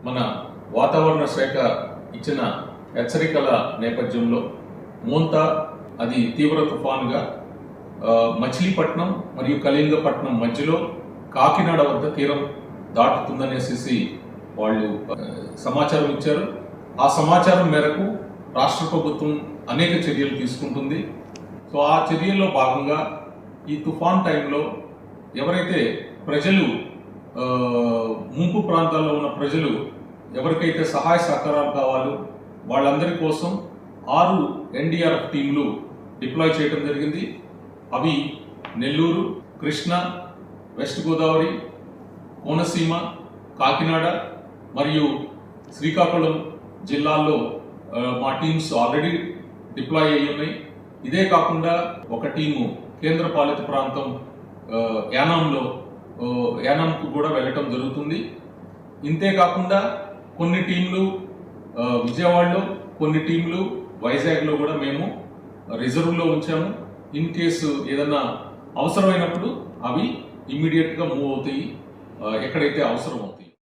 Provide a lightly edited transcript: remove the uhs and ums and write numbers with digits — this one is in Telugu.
మన వాతావరణ శాఖ ఇచ్చిన హెచ్చరికల నేపథ్యంలో మోంతా అది తీవ్ర తుఫానుగా మచిలీపట్నం మరియు కళింగపట్నం మధ్యలో కాకినాడ వద్ద తీరం దాటుతుందనేసి వాళ్ళు సమాచారం ఇచ్చారు. ఆ సమాచారం మేరకు రాష్ట్ర ప్రభుత్వం అనేక చర్యలు తీసుకుంటుంది. సో ఆ చర్యల్లో భాగంగా ఈ తుఫాన్ టైంలో ఎవరైతే ప్రజలు ముంపు ప్రాంతాల్లో ఉన్న ప్రజలు ఎవరికైతే సహాయ సహకారాలు కావాలో వాళ్ళందరి కోసం 6 ఎన్డీఆర్ఎఫ్ టీంలు డిప్లాయ్ చేయడం జరిగింది. అవి నెల్లూరు, కృష్ణా, వెస్ట్ గోదావరి, కోనసీమ, కాకినాడ మరియు శ్రీకాకుళం జిల్లాల్లో మా టీమ్స్ ఆల్రెడీ డిప్లాయ్ అయ్యి ఉన్నాయి. ఇదే కాకుండా ఒక టీము కేంద్రపాలిత ప్రాంతం యానాంకు కూడా వెళ్ళటం జరుగుతుంది. ఇంతే కాకుండా కొన్ని టీంలు విజయవాడలో, కొన్ని టీంలు వైజాగ్లో కూడా మేము రిజర్వ్లో ఉంచాము. ఇన్ కేసు ఏదన్నా అవసరమైనప్పుడు అవి ఇమ్మీడియట్గా మూవ్ అవుతాయి ఎక్కడైతే అవసరం అవుతాయి.